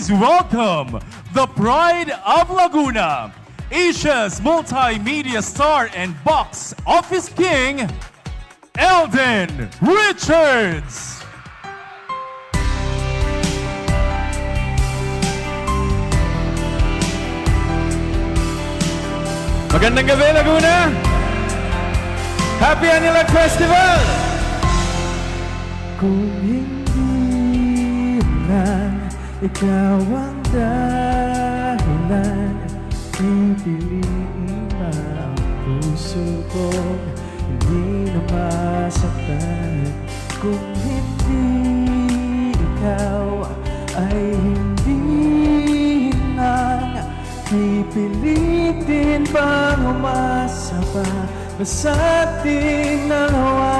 Please welcome the pride of Laguna, Asia's multimedia star and box office king, Eldon Richards. Magandang gabi, Laguna! Happy Anilag Festival! Kung hindi man ikaw ang dahilan, pipiliin ba ang puso ko hindi na masaktan? Kung hindi ikaw ay hindi nang pipilitin bang umasa pa sa ating dalawa?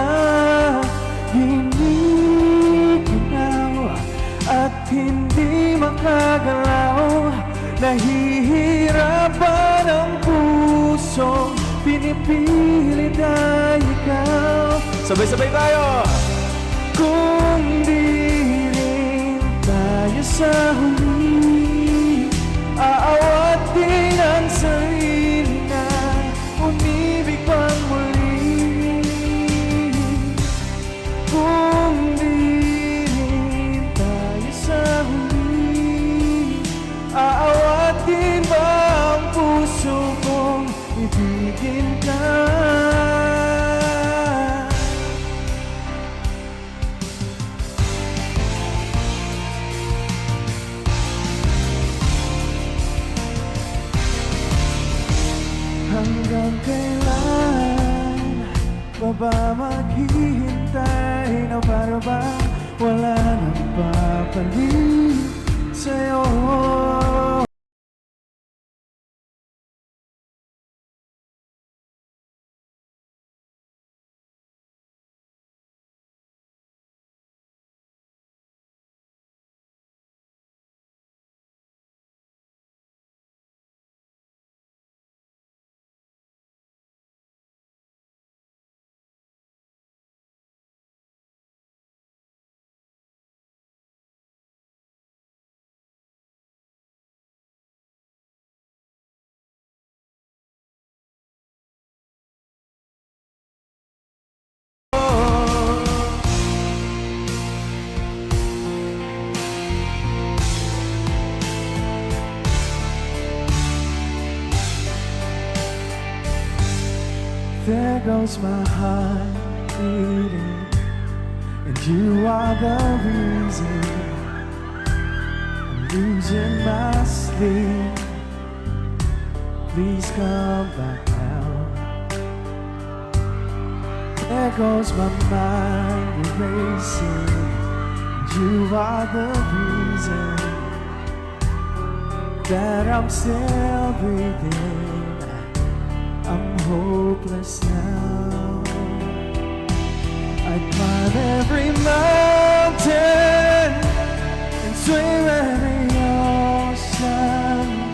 Hindi ginaw at hindi makagalaw, nahihirapan ang pusong pinipilit ay ikaw. Sabay-sabay tayo! Kung di rin tayo sa huli, aawatin ang sarili na umibig pang muli. Kung di rin tayo sa huli, aawatin ba ang puso kong ibigin ka? Hanggang kailan pa ba maghihintay na para bang wala nang papalit sa'yo? There goes my heart beating, and you are the reason I'm losing my sleep. Please come back now. There goes my mind erasing, and you are the reason that I'm still breathing. I'm hopeless now. I'd climb every mountain and swim every ocean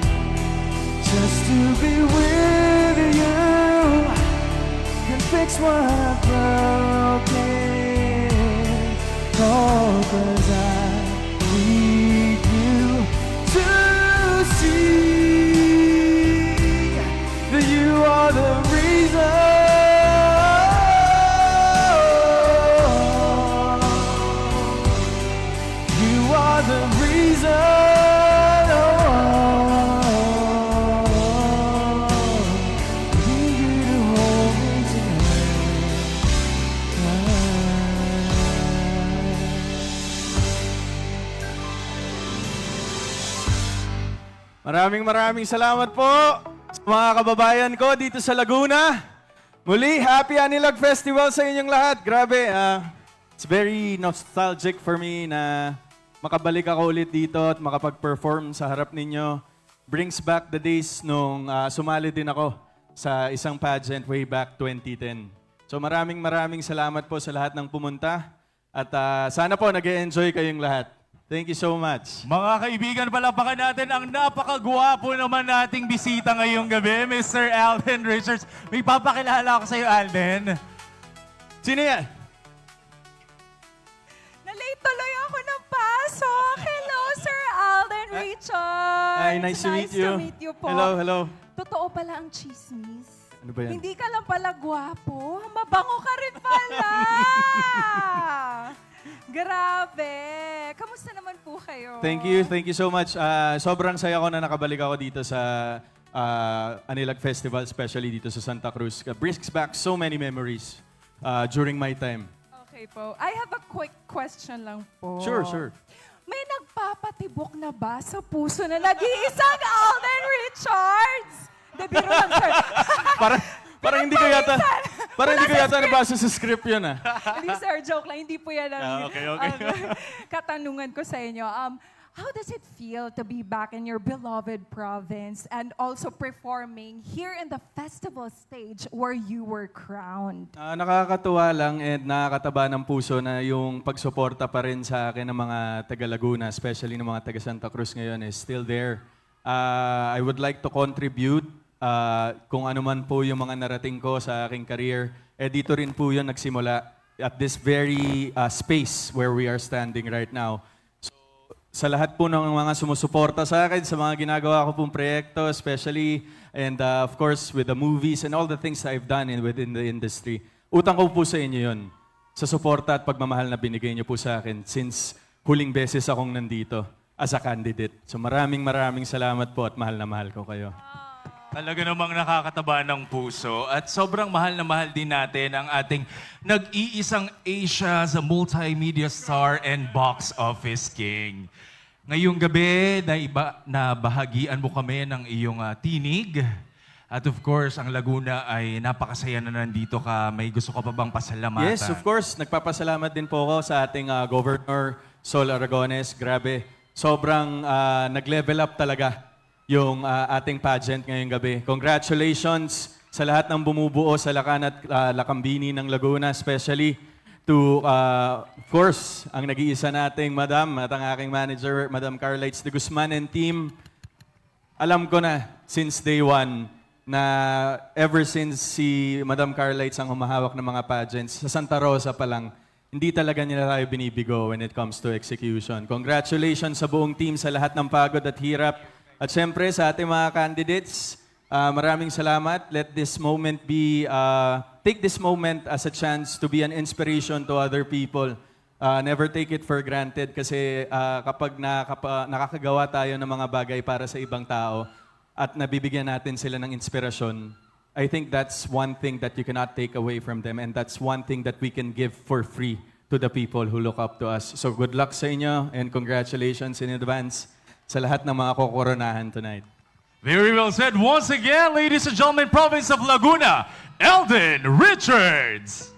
just to be with you. Can fix what I've broken. Oh, 'cause I need you to see that you are the reason. You are the reason. I need you to hold me tonight. Maraming salamat po sa mga kababayan ko dito sa Laguna. Muli, Happy Anilag Festival sa inyong lahat. Grabe, it's very nostalgic for me na makabalik ako ulit dito at makapag-perform sa harap ninyo. Brings back the days nung sumali din ako sa isang pageant way back 2010. So maraming salamat po sa lahat ng pumunta at sana po nag-e-enjoy kayong lahat. Thank you so much. Mga kaibigan, palapakan natin ang napakagwapo naman nating bisita ngayong gabi, Mr. Eldon Richards. May papakilala ako sa iyo, Alden. Sino yan? Nalate tuloy ako ng pasok. Hello, Sir Alden Hi, nice to meet you. Nice to meet you po. Hello, hello. Totoo pala ang chismis. Ano ba yan? Hindi ka lang pala gwapo. Mabango ka rin pala. Grabe. Kamusta naman po kayo? Thank you so much. Sobrang saya ko na nakabalik ako dito sa Anilag Festival, especially dito sa Santa Cruz. Brings back so many memories during my time. Okay po. I have a quick question lang po. Sure. May nagpapatibok na ba sa puso na nag-iisang Alden Richards? De, biro lang, sir. Parang hindi ko yata, nabasa sa script yun ah. Hindi, sir. Joke lang. Hindi po yan ang Okay. katanungan ko sa inyo. How does it feel to be back in your beloved province and also performing here in the festival stage where you were crowned? Nakakatuwa lang and nakakataba ng puso na yung pagsuporta pa rin sa akin ng mga taga Laguna, especially ng mga taga Santa Cruz ngayon is still there. I would like to contribute kung ano man po yung mga narating ko sa aking career. Dito rin po yun nagsimula at this very space where we are standing right now. Sa lahat po ng mga sumusuporta sa akin, sa mga ginagawa ko pong proyekto, especially, and of course, with the movies and all the things I've done within the industry. Utang ko po sa inyo yun, sa suporta at pagmamahal na binigay niyo po sa akin since huling beses akong nandito as a candidate. So maraming salamat po at mahal na mahal ko kayo. Talaga namang nakakataba ng puso at sobrang mahal na mahal din natin ang ating nag-iisang Asia sa multimedia star and box office king. Ngayong gabi, nabahagian mo kami ng iyong tinig. At of course, ang Laguna ay napakasaya na nandito ka. May gusto ka pa bang pasalamatan? Yes, of course. Nagpapasalamat din po ako sa ating Governor Sol Aragones. Grabe, sobrang nag-level up talaga yung ating pageant ngayong gabi. Congratulations sa lahat ng bumubuo sa Lakan at Lakambini ng Laguna, especially to, of course, ang nag-iisa nating madam at ang aking manager, Madam Carlites de Guzman and team. Alam ko na since day one na ever since si Madam Carlites ang humahawak ng mga pageants, sa Santa Rosa pa lang, hindi talaga nila tayo binibigo when it comes to execution. Congratulations sa buong team, sa lahat ng pagod at hirap. At syempre sa ating mga candidates, maraming salamat. Let this moment be, take this moment as a chance to be an inspiration to other people. Never take it for granted kasi kapag nakakagawa tayo ng mga bagay para sa ibang tao at nabibigyan natin sila ng inspirasyon, I think that's one thing that you cannot take away from them and that's one thing that we can give for free to the people who look up to us. So good luck sa inyo and congratulations in advance sa lahat ng mga kokoronahan tonight. Very well said. Once again, ladies and gentlemen, province of Laguna, Alden Richards.